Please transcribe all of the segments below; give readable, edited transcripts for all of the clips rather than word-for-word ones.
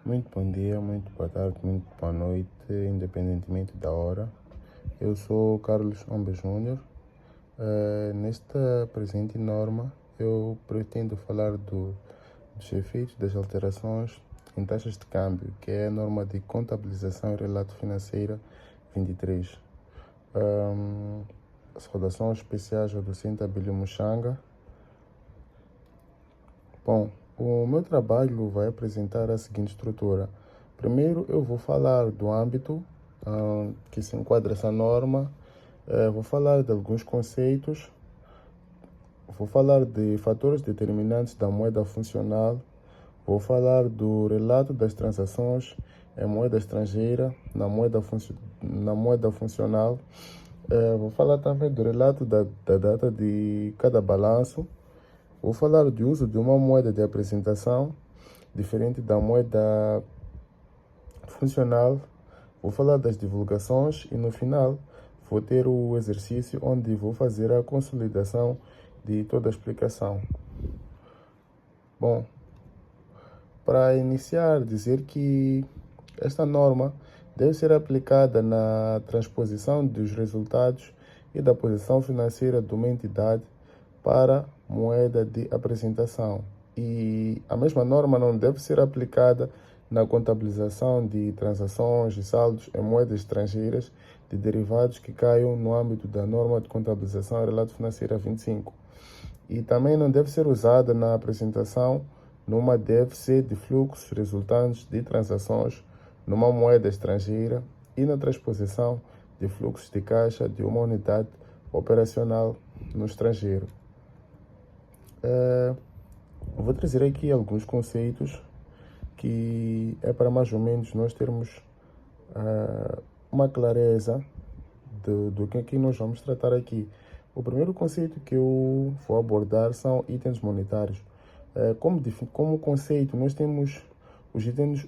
Muito bom dia, muito boa tarde, muito boa noite, independentemente da hora. Eu sou Carlos Ombe Júnior. Nesta presente norma, eu pretendo falar dos efeitos das alterações em taxas de câmbio, que é a norma de contabilização e relato financeira 23. Saudações especiais ao docente Abílio Muxanga. Bom, o meu trabalho vai apresentar a seguinte estrutura. Primeiro, eu vou falar do âmbito que se enquadra essa norma, vou falar de alguns conceitos, vou falar de fatores determinantes da moeda funcional, vou falar do relato das transações em moeda estrangeira, na moeda funcional, vou falar também do relato da data de cada balanço. Vou falar do uso de uma moeda de apresentação diferente da moeda funcional. Vou falar das divulgações e no final vou ter o exercício onde vou fazer a consolidação de toda a explicação. Bom, para iniciar, dizer que esta norma deve ser aplicada na transposição dos resultados e da posição financeira de uma entidade para moeda de apresentação. E a mesma norma não deve ser aplicada na contabilização de transações e saldos em moedas estrangeiras de derivados que caiam no âmbito da norma de contabilização e relato financeira 25. E também não deve ser usada na apresentação numa DFC de fluxos resultantes de transações numa moeda estrangeira e na transposição de fluxos de caixa de uma unidade operacional no estrangeiro. Vou trazer aqui alguns conceitos que é para mais ou menos nós termos uma clareza do que aqui nós vamos tratar aqui. O primeiro conceito que eu vou abordar são itens monetários. Como conceito, nós temos os itens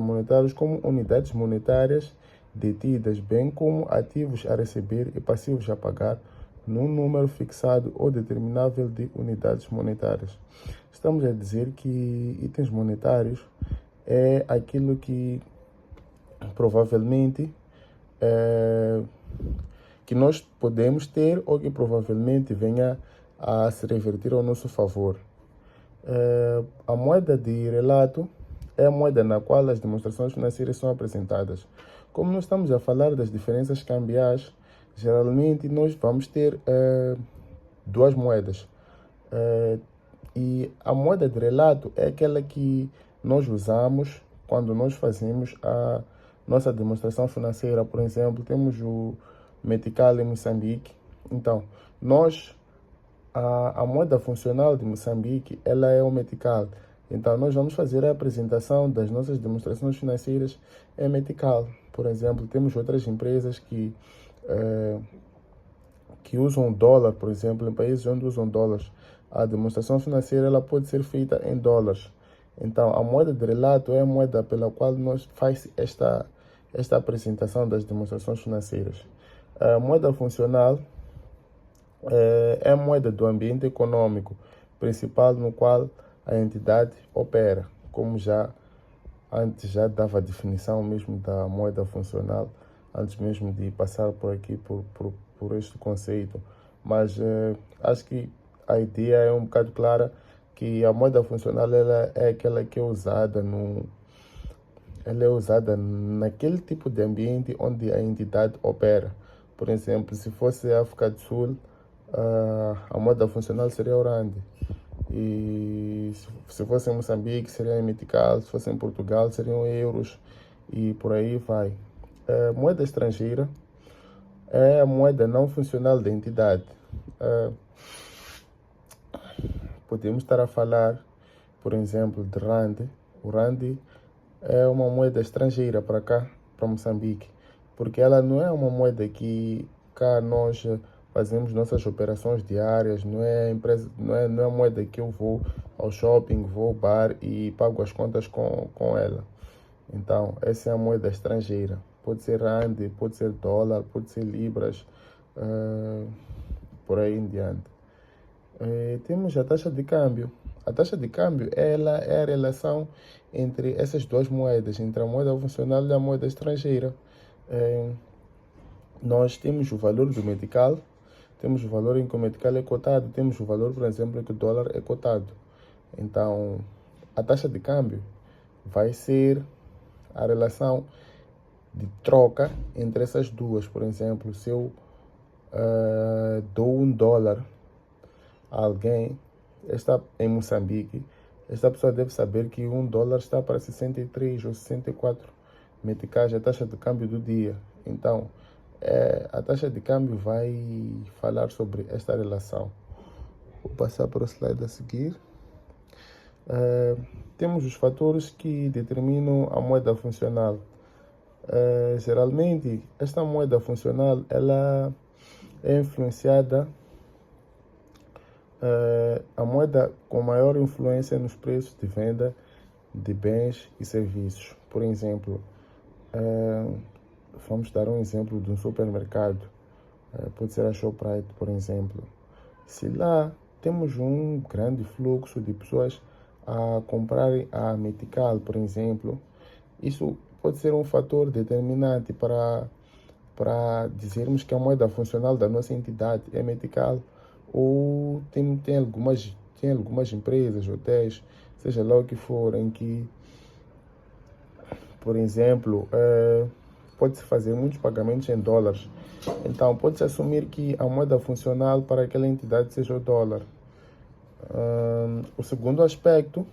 monetários como unidades monetárias detidas, bem como ativos a receber e passivos a pagar, num número fixado ou determinável de unidades monetárias. Estamos a dizer que itens monetários é aquilo que provavelmente que nós podemos ter ou que provavelmente venha a se revertir ao nosso favor. A moeda de relato é a moeda na qual as demonstrações financeiras são apresentadas. Como nós estamos a falar das diferenças cambiais, geralmente nós vamos ter duas moedas. E a moeda de relato é aquela que nós usamos quando nós fazemos a nossa demonstração financeira. Por exemplo, temos o Metical em Moçambique. Então, a moeda funcional de Moçambique, ela é o Metical. Então, nós vamos fazer a apresentação das nossas demonstrações financeiras em Metical. Por exemplo, temos outras empresas que usam dólar, por exemplo, em países onde usam dólares. A demonstração financeira ela pode ser feita em dólares. Então, a moeda de relato é a moeda pela qual nós faz esta apresentação das demonstrações financeiras. A moeda funcional é a moeda do ambiente econômico principal no qual a entidade opera, como antes já dava a definição mesmo da moeda funcional, antes mesmo de passar por aqui por este conceito. Mas acho que a ideia é um bocado clara, que a moeda funcional ela é aquela que é usada naquele tipo de ambiente onde a entidade opera. Por exemplo, se fosse a África do Sul, a moeda funcional seria o rand. E se fosse em Moçambique, seria em metical. Se fosse em Portugal, seriam euros. E por aí vai. Moeda estrangeira é a moeda não funcional da entidade. Podemos estar a falar, por exemplo, de rand. O rand é uma moeda estrangeira para cá, para Moçambique, porque ela não é uma moeda que cá nós fazemos nossas operações diárias, não é a moeda que eu vou ao shopping, vou ao bar e pago as contas com ela. Então, essa é a moeda estrangeira. Pode ser rand, pode ser dólar, pode ser libras, por aí em diante. Temos a taxa de câmbio. A taxa de câmbio ela é a relação entre essas duas moedas, entre a moeda funcional e a moeda estrangeira. Nós temos o valor do metical, temos o valor em que o metical é cotado, temos o valor, por exemplo, em que o dólar é cotado. Então, a taxa de câmbio vai ser a relação de troca entre essas duas. Por exemplo, se eu dou $1 a alguém está em Moçambique, esta pessoa deve saber que $1 está para 63 ou 64 meticais, a taxa de câmbio do dia. Então, a taxa de câmbio vai falar sobre esta relação. Vou passar para o slide a seguir. Temos os fatores que determinam a moeda funcional. Geralmente, esta moeda funcional ela é influenciada a moeda com maior influência nos preços de venda de bens e serviços. Por exemplo, vamos dar um exemplo de um supermercado, pode ser a Shoprite, por exemplo. Se lá temos um grande fluxo de pessoas a comprarem a metical, por exemplo, isso pode ser um fator determinante para dizermos que a moeda funcional da nossa entidade é metical. Ou tem algumas empresas, hotéis, seja lá o que for, em que, por exemplo, pode-se fazer muitos pagamentos em dólares. Então, pode-se assumir que a moeda funcional para aquela entidade seja o dólar. O segundo aspecto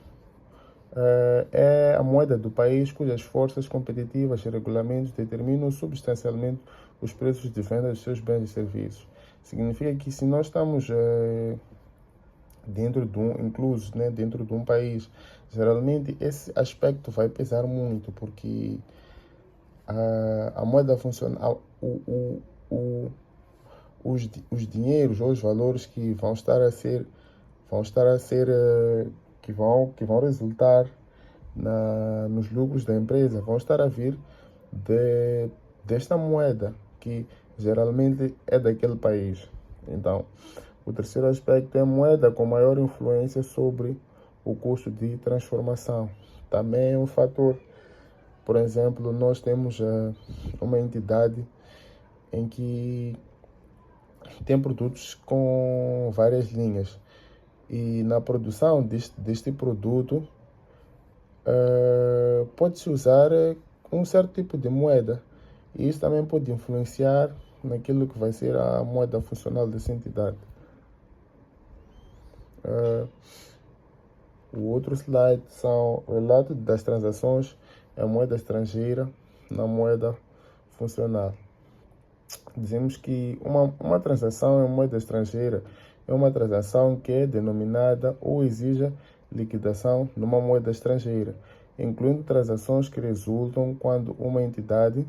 é a moeda do país, cujas forças competitivas e regulamentos determinam substancialmente os preços de venda dos seus bens e serviços. Significa que se nós estamos inclusos dentro de um país, geralmente esse aspecto vai pesar muito, porque a moeda funcional, os dinheiros ou os valores que vão estar a ser que vão resultar nos lucros da empresa, vão estar a vir desta moeda que geralmente é daquele país. Então, o terceiro aspecto é a moeda com maior influência sobre o custo de transformação. Também é um fator. Por exemplo, nós temos uma entidade em que tem produtos com várias linhas. E na produção deste produto, pode-se usar um certo tipo de moeda. E isso também pode influenciar naquilo que vai ser a moeda funcional dessa entidade. O outro slide são o relato das transações em moeda estrangeira na moeda funcional. Dizemos que uma transação em moeda estrangeira é uma transação que é denominada ou exija liquidação numa moeda estrangeira, incluindo transações que resultam quando uma entidade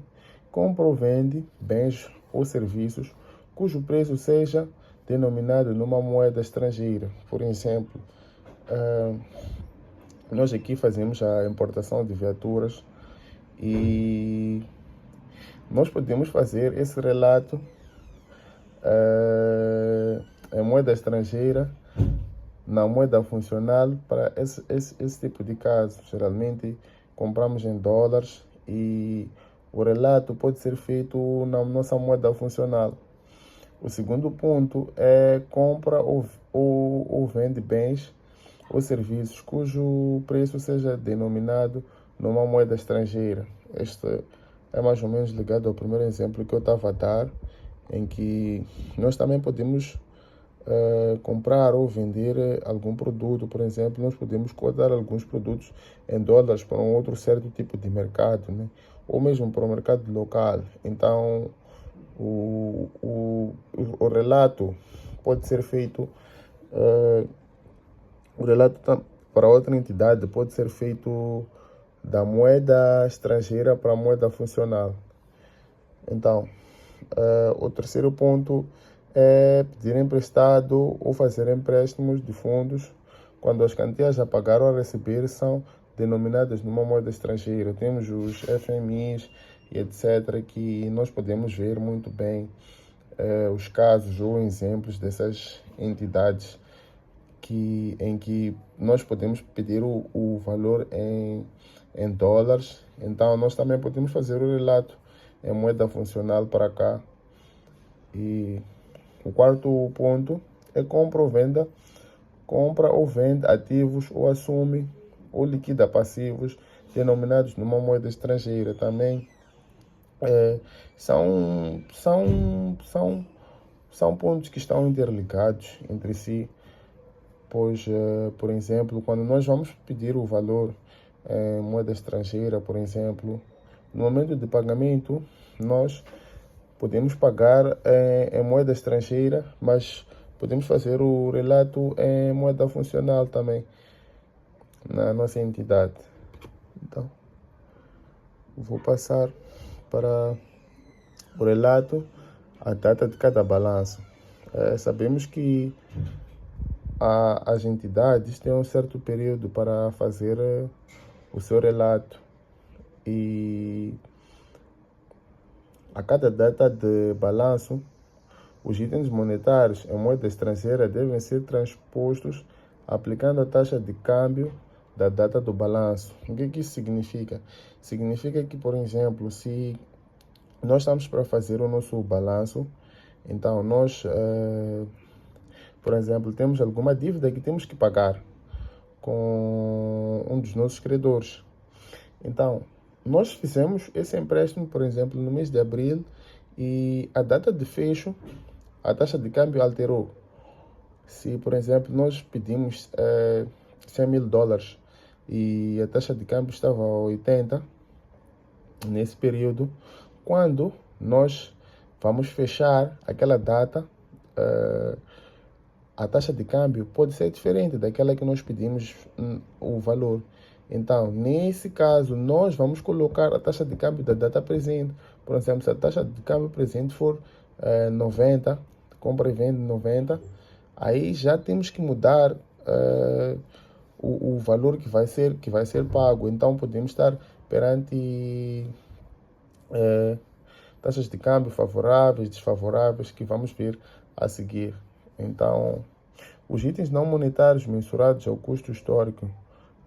compra ou vende bens ou serviços cujo preço seja denominado numa moeda estrangeira. Por exemplo, nós aqui fazemos a importação de viaturas e nós podemos fazer esse relato em moeda estrangeira, na moeda funcional, para esse tipo de caso. Geralmente compramos em dólares e o relato pode ser feito na nossa moeda funcional. O segundo ponto é compra ou vende bens ou serviços cujo preço seja denominado numa moeda estrangeira. Este é mais ou menos ligado ao primeiro exemplo que eu estava a dar, em que nós também podemos comprar ou vender algum produto. Por exemplo, nós podemos cotar alguns produtos em dólares para um outro certo tipo de mercado, né? Ou mesmo para o mercado local. Então, o relato pode ser feito, o relato para outra entidade pode ser feito da moeda estrangeira para a moeda funcional. Então, o terceiro ponto é pedir emprestado ou fazer empréstimos de fundos quando as quantias a pagar ou a receber são denominadas numa moeda estrangeira. Temos os FMIs e etc., que nós podemos ver muito bem os casos ou exemplos dessas entidades em que nós podemos pedir o valor em dólares. Então, nós também podemos fazer o relato em moeda funcional para cá. E o quarto ponto é compra ou venda. Compra ou vende ativos ou assume ou liquida passivos denominados numa moeda estrangeira. Também são pontos que estão interligados entre si, pois, por exemplo, quando nós vamos pedir o valor em moeda estrangeira, por exemplo, no momento de pagamento, nós podemos pagar em moeda estrangeira, mas podemos fazer o relato em moeda funcional também, na nossa entidade. Então, vou passar para o relato, a data de cada balanço. Sabemos que as entidades têm um certo período para fazer o seu relato e a cada data de balanço, os itens monetários em moeda estrangeira devem ser transpostos aplicando a taxa de câmbio da data do balanço. O que isso significa? Significa que, por exemplo, se nós estamos para fazer o nosso balanço, então nós, por exemplo, temos alguma dívida que temos que pagar com um dos nossos credores. Então, nós fizemos esse empréstimo, por exemplo, no mês de abril e a data de fecho, a taxa de câmbio alterou. Se, por exemplo, nós pedimos $100.000 e a taxa de câmbio estava a 80 nesse período, quando nós vamos fechar aquela data, a taxa de câmbio pode ser diferente daquela que nós pedimos o valor. Então, nesse caso, nós vamos colocar a taxa de câmbio da data presente. Por exemplo, se a taxa de câmbio presente for 90, compra e vende 90, aí já temos que mudar o valor que vai ser pago. Então, podemos estar perante taxas de câmbio favoráveis, desfavoráveis, que vamos ver a seguir. Então, os itens não monetários mensurados ao custo histórico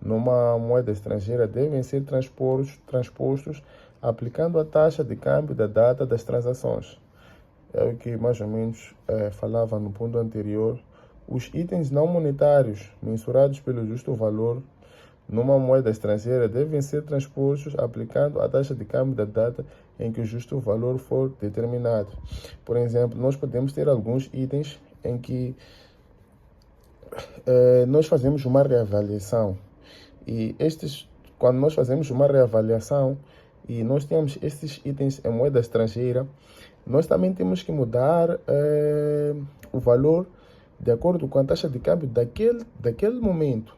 numa moeda estrangeira devem ser transpostos aplicando a taxa de câmbio da data das transações. É o que mais ou menos falava no ponto anterior. Os itens não monetários mensurados pelo justo valor numa moeda estrangeira devem ser transpostos aplicando a taxa de câmbio da data em que o justo valor for determinado. Por exemplo, nós podemos ter alguns itens em que nós fazemos uma reavaliação. E quando nós fazemos uma reavaliação e nós temos estes itens em moeda estrangeira, nós também temos que mudar o valor de acordo com a taxa de câmbio daquele momento.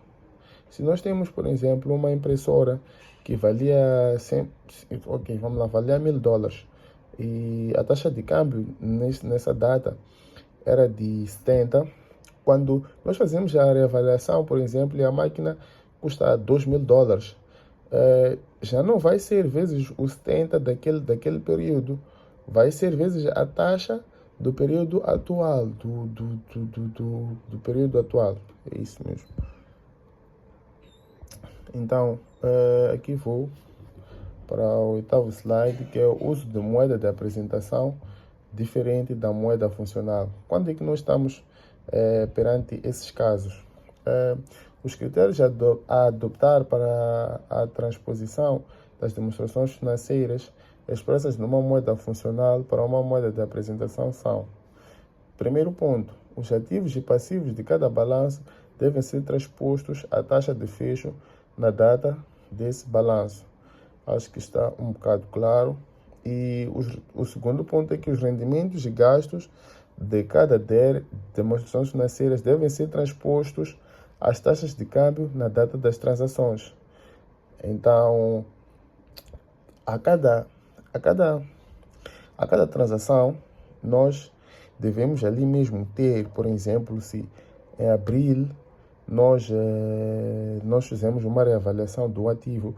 Se nós temos, por exemplo, uma impressora que valia valia $1.000 e a taxa de câmbio nessa data era de 70, quando nós fazemos a reavaliação, por exemplo, e a máquina custa $2.000, já não vai ser vezes os 70 daquele período, vai ser vezes a taxa do período atual, do período atual. É isso mesmo. Então, aqui vou para o oitavo slide, que é o uso de moeda de apresentação diferente da moeda funcional. Quando é que nós estamos perante esses casos? Os critérios a adoptar para a transposição das demonstrações financeiras expressas numa moeda funcional para uma moeda de apresentação são: primeiro ponto, os ativos e passivos de cada balanço devem ser transpostos à taxa de fecho na data desse balanço. Acho que está um bocado claro. E o segundo ponto é que os rendimentos e gastos de cada demonstrações financeiras devem ser transpostos às taxas de câmbio na data das transações. Então, a cada transação, nós devemos ali mesmo ter, por exemplo, se em abril nós fizemos uma reavaliação do ativo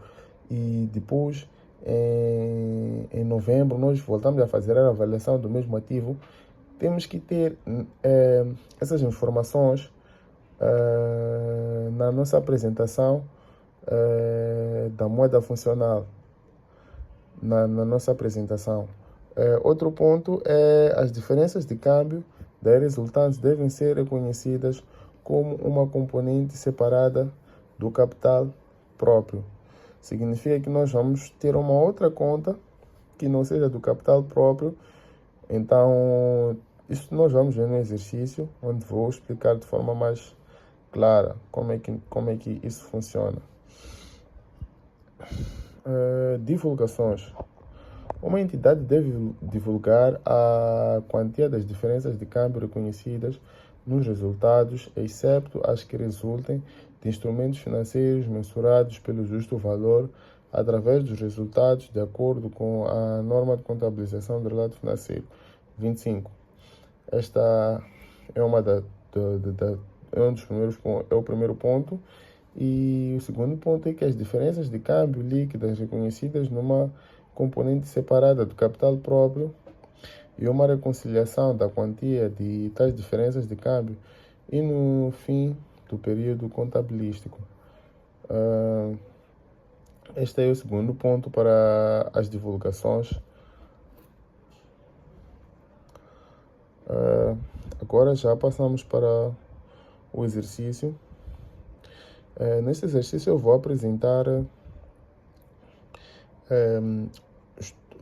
e depois em novembro nós voltamos a fazer a avaliação do mesmo ativo, temos que ter essas informações na nossa apresentação da moeda funcional, na nossa apresentação. Outro ponto é as diferenças de câmbio das resultantes devem ser reconhecidas como uma componente separada do capital próprio. Significa que nós vamos ter uma outra conta que não seja do capital próprio. Então, isso nós vamos ver no exercício, onde vou explicar de forma mais clara como é que isso funciona. Divulgações. Uma entidade deve divulgar a quantia das diferenças de câmbio reconhecidas nos resultados, exceto as que resultem de instrumentos financeiros mensurados pelo justo valor, através dos resultados de acordo com a norma de contabilização do relato financeiro. 25. Esta é é um dos primeiros é o primeiro ponto. E o segundo ponto é que as diferenças de câmbio líquidas reconhecidas numa componente separada do capital próprio e uma reconciliação da quantia de tais diferenças de câmbio e no fim do período contabilístico. Este é o segundo ponto para as divulgações. Agora já passamos para o exercício. Neste exercício eu vou apresentar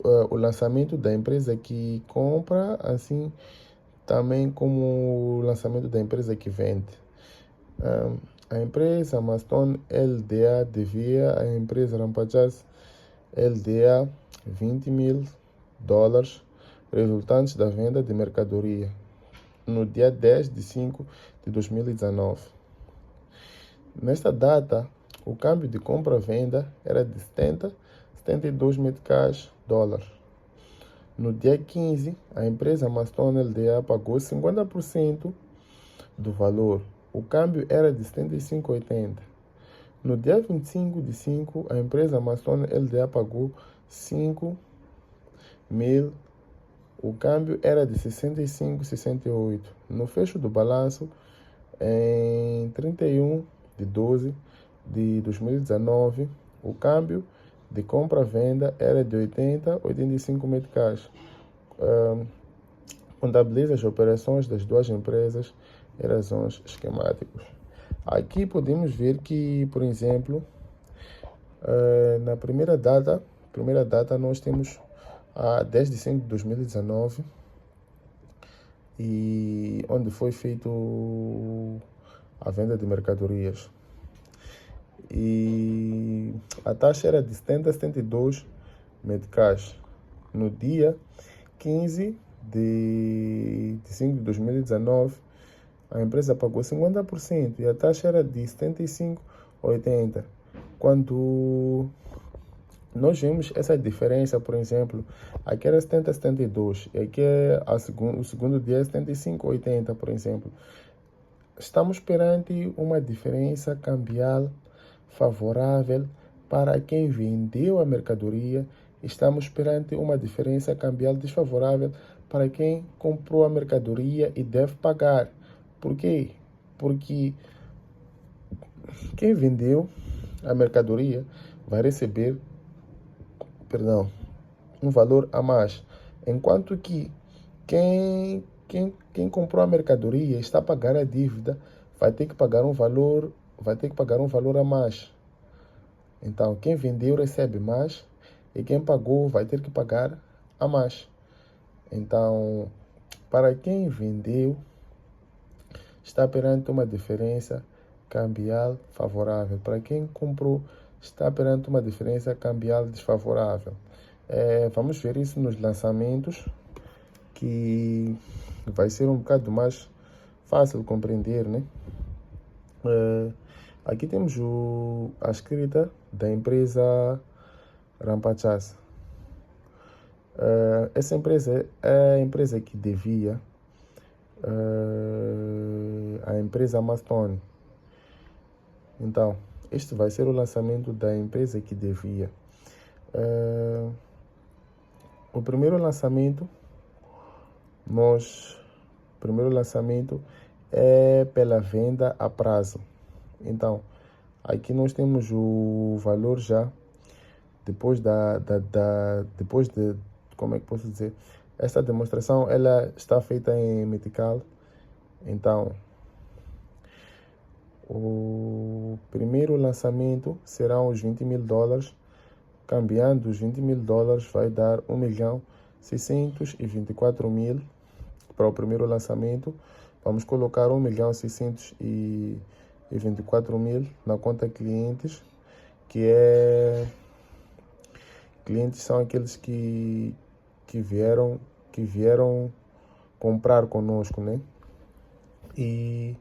o lançamento da empresa que compra, assim também como o lançamento da empresa que vende. A empresa Maston LDA devia à empresa Rampajas LDA $20.000 resultantes da venda de mercadoria no dia 10 de 5 de 2019. Nesta data, o câmbio de compra-venda era de 72 meticais dólares. No dia 15, a empresa Maston LDA pagou 50% do valor. O câmbio era de 75,80. No dia 25 de 5, a empresa Maston LDA pagou 5.000. O câmbio era de 65,68. No fecho do balanço, em 31 de 12 de 2019, o câmbio de compra-venda era de 85 meticais. Contabiliza as operações das duas empresas e razões esquemáticos. Aqui podemos ver que, por exemplo, na primeira data nós temos a 10 de 5 de 2019, e onde foi feito a venda de mercadorias. E a taxa era de 70,72 meticais. No dia 15 de 5 de 2019, a empresa pagou 50% e a taxa era de 75,80. Quando nós vemos essa diferença, por exemplo, aqui era 70,72 e aqui o segundo dia é 75,80, por exemplo. Estamos perante uma diferença cambial favorável para quem vendeu a mercadoria. Estamos perante uma diferença cambial desfavorável para quem comprou a mercadoria e deve pagar. Por quê? Porque quem vendeu a mercadoria vai receber, um valor a mais, enquanto que quem comprou a mercadoria está a pagar a dívida, vai ter que pagar um valor a mais. Então, quem vendeu recebe mais e quem pagou vai ter que pagar a mais. Então, para quem vendeu, está perante uma diferença cambial favorável. Para quem comprou, está perante uma diferença cambial desfavorável. Vamos ver isso nos lançamentos, que vai ser um bocado mais fácil de compreender, né? Aqui temos a escrita da empresa Rampajas. Essa empresa é a empresa que devia a empresa Maston. Então, este vai ser o lançamento da empresa que devia. O primeiro lançamento é pela venda a prazo. Então, aqui nós temos o valor já, depois de, como é que posso dizer? Esta demonstração, ela está feita em Metical. Então, o primeiro lançamento serão os $20.000. Cambiando os $20.000 vai dar 1.624.000 para o primeiro lançamento. Vamos colocar 1.624.000 na conta clientes, clientes são aqueles que vieram comprar conosco, né? E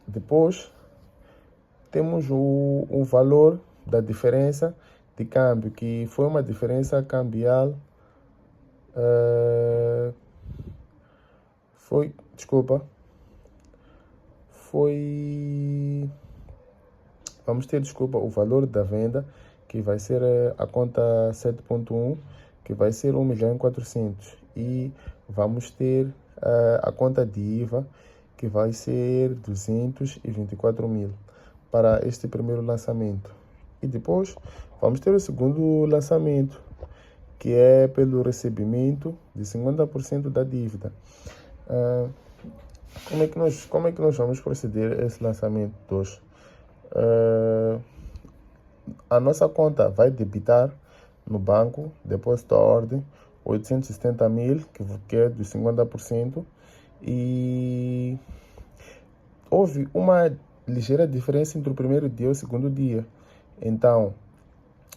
depois temos o valor da diferença de câmbio, que foi uma diferença cambial, vamos ter, o valor da venda, que vai ser a conta 7.1, que vai ser 1.400.000. E vamos ter a conta de IVA, que vai ser 224.000 para este primeiro lançamento. E depois vamos ter o segundo lançamento, que é pelo recebimento de 50% da dívida. Como é que nós vamos proceder a esse lançamento 2? A nossa conta vai debitar no banco, depósito à ordem, 870.000, que é dos 50%, e houve uma ligeira diferença entre o primeiro dia e o segundo dia. Então,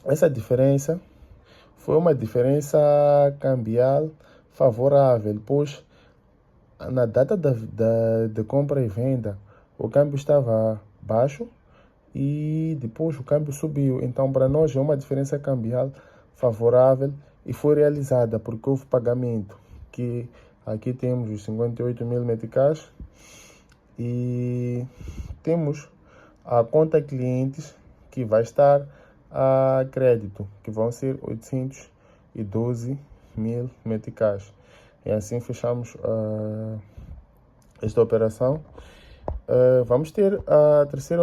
essa diferença foi uma diferença cambial favorável, pois na data de compra e venda o câmbio estava baixo e depois o câmbio subiu. Então, para nós é uma diferença cambial favorável e foi realizada porque houve pagamento, que aqui temos os 58.000 meticais e temos a conta clientes, que vai estar a crédito, que vão ser 812.000 meticais. E assim fechamos esta operação. Vamos ter a terceira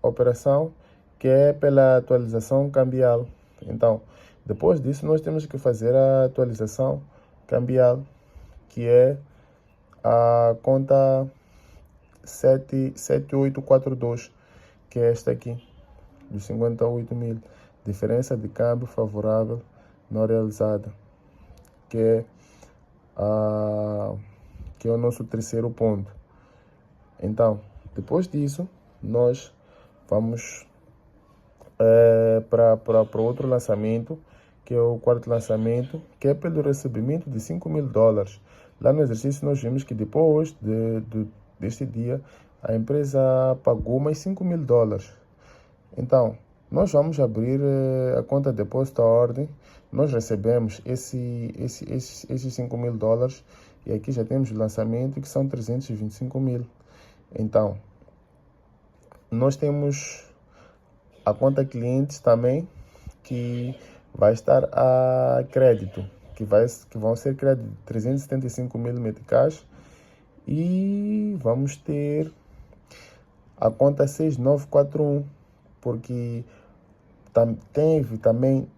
operação, que é pela atualização cambial. Então, depois disso, nós temos que fazer a atualização cambial, que é a conta 7842, que é esta aqui, dos 58.000. Diferença de câmbio favorável não realizada, que é o nosso terceiro ponto. Então, depois disso, nós vamos para outro lançamento, que é o quarto lançamento, que é pelo recebimento de $5.000. Lá no exercício nós vimos que depois deste dia, a empresa pagou mais $5.000. Então, nós vamos abrir a conta de depósito à ordem. Nós recebemos esses $5.000 e aqui já temos o lançamento, que são 325.000. Então, nós temos a conta clientes também, que vai estar a crédito, que vão ser crédito de 375.000 meticais. E vamos ter a conta 6941, porque teve também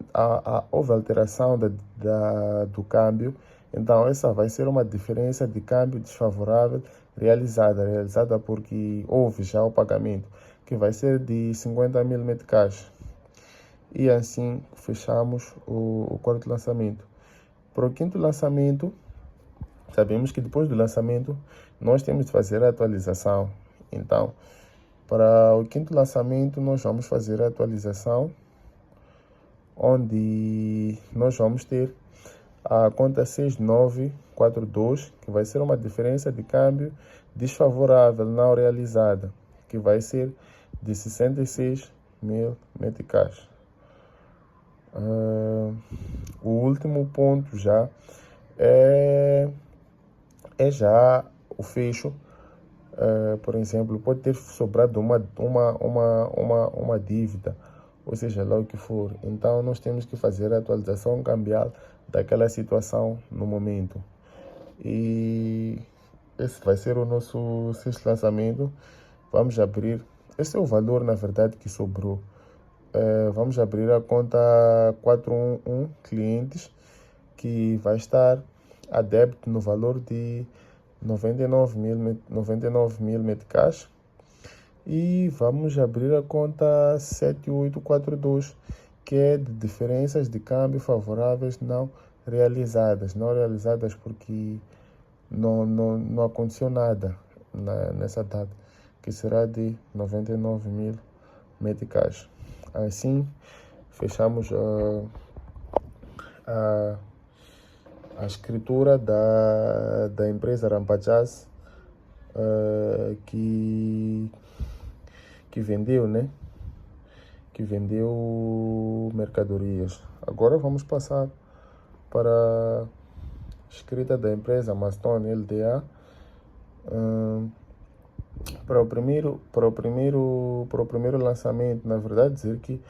houve alteração do câmbio. Então, essa vai ser uma diferença de câmbio desfavorável realizada porque houve já o pagamento, que vai ser de 50.000 meticais. E assim fechamos o quarto lançamento. Para o quinto lançamento, sabemos que depois do lançamento nós temos de fazer a atualização. Então, para o quinto lançamento, nós vamos fazer a atualização, onde nós vamos ter a conta 6942, que vai ser uma diferença de câmbio desfavorável não realizada, que vai ser de 66.000 meticais. O último ponto já é já o fecho. Por exemplo, pode ter sobrado uma dívida, ou seja, lá o que for. Então, nós temos que fazer a atualização cambial daquela situação no momento. E esse vai ser o nosso sexto lançamento. Vamos abrir, esse é o valor na verdade que sobrou. Vamos abrir a conta 411 clientes, que vai estar a débito no valor de 99 mil meticais. E vamos abrir a conta 7842, que é de diferenças de câmbio favoráveis não realizadas. Não realizadas porque não aconteceu nada nessa data, que será de 99 mil meticais. Assim, fechamos a escritura da empresa Rampajaz, que vendeu, né? Que vendeu mercadorias. Agora vamos passar para a escrita da empresa Maston LDA, para o primeiro lançamento. Na verdade, dizer que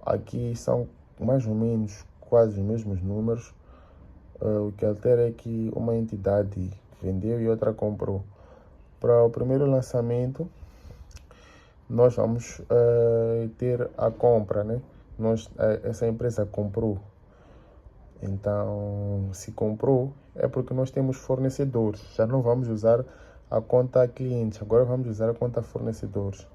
aqui são mais ou menos quase os mesmos números. O que altera é que uma entidade vendeu e outra comprou. Para o primeiro lançamento, nós vamos ter a compra, né? Essa empresa comprou. Então, se comprou, é porque nós temos fornecedores. Já não vamos usar a conta clientes, agora vamos usar a conta fornecedores.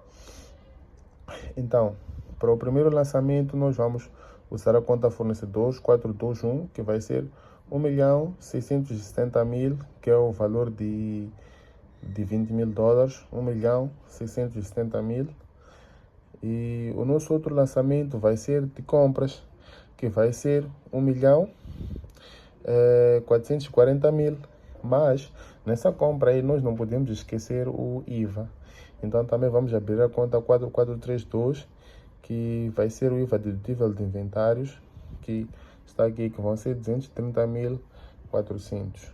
Então, para o primeiro lançamento, nós vamos usar a conta fornecedores 421, que vai ser 1.670.000, que é o valor de 20 mil dólares, 1.670.000. E o nosso outro lançamento vai ser de compras, que vai ser 1.440.000. Mas nessa compra aí nós não podemos esquecer o IVA. Então também vamos abrir a conta 4432, que vai ser o IVA dedutível de inventários, que está aqui, que vão ser 230.400.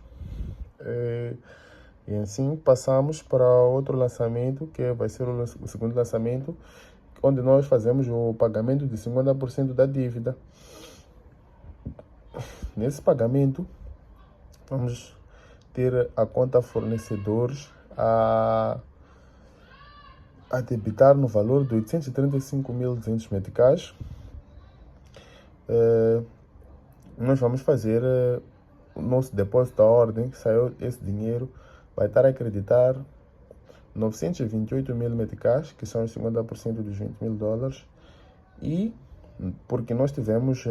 E assim passamos para outro lançamento, que vai ser o segundo lançamento, onde nós fazemos o pagamento de 50% da dívida. Nesse pagamento, vamos ter a conta fornecedores a debitar no valor de 835.200 meticais. Nós vamos fazer o nosso depósito à ordem, que saiu esse dinheiro, vai estar a acreditar 928 mil meticais, que são os 50% dos 20 mil dólares. E porque nós tivemos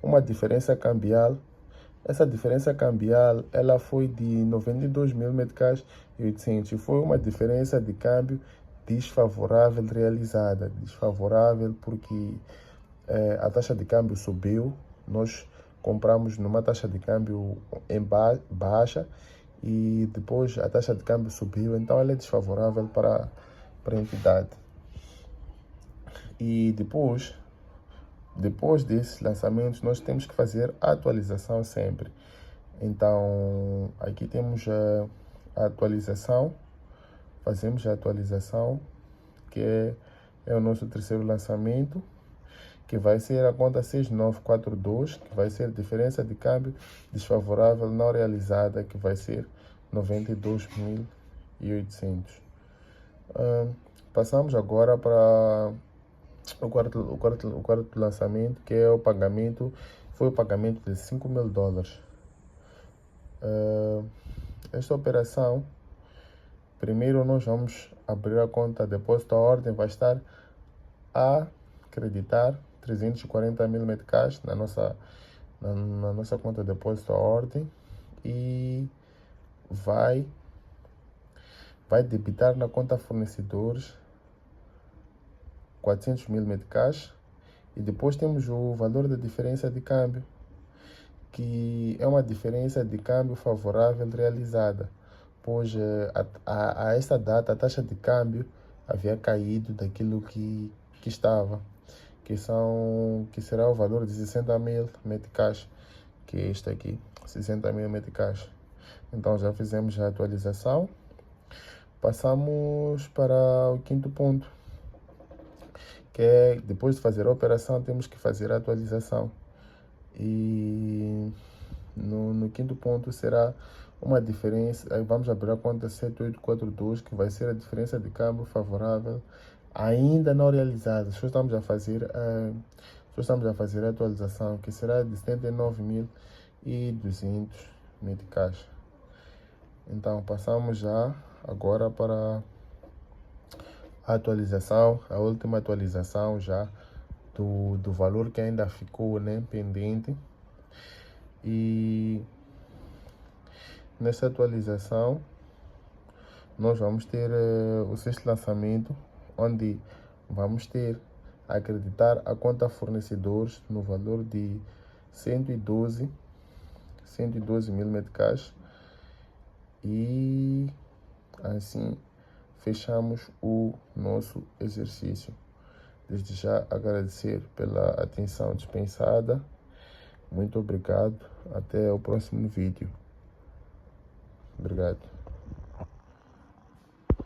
uma diferença cambial. Essa diferença cambial, ela foi de 92 mil meticais e 800. E foi uma diferença de câmbio desfavorável realizada. Desfavorável porque a taxa de câmbio subiu. Nós compramos numa taxa de câmbio em baixa e depois a taxa de câmbio subiu. Então ela é desfavorável para a entidade. E depois desses lançamentos, nós temos que fazer a atualização sempre. Então, aqui temos a atualização. Fazemos a atualização, que é o nosso terceiro lançamento, que vai ser a conta 6942, que vai ser diferença de câmbio desfavorável não realizada, que vai ser 92.800. Passamos agora para o quarto lançamento, que é o pagamento, foi o pagamento de 5 mil dólares. Esta operação, primeiro nós vamos abrir a conta depósito à ordem, vai estar a acreditar 340 mil meticais na nossa conta de depósito à ordem e vai debitar na conta fornecedores 400 mil meticais. E depois temos o valor da diferença de câmbio, que é uma diferença de câmbio favorável realizada, pois a esta data a taxa de câmbio havia caído daquilo que estava, que será o valor de 60 mil meticais, que é este aqui, 60 mil meticais. Então já fizemos a atualização. Passamos para o quinto ponto, que é, depois de fazer a operação, temos que fazer a atualização. E no quinto ponto será uma diferença, vamos abrir a conta 7842, que vai ser a diferença de câmbio favorável ainda não realizada. Só estamos a fazer a atualização, que será de 79.200 meticais. Então passamos já agora para a atualização, a última atualização já do valor que ainda ficou, né, pendente. E nessa atualização nós vamos ter o sexto lançamento, onde vamos ter a acreditar a conta fornecedores no valor de 112 mil meticais. E assim fechamos o nosso exercício. Desde já agradecer pela atenção dispensada. Muito obrigado. Até o próximo vídeo. Obrigado.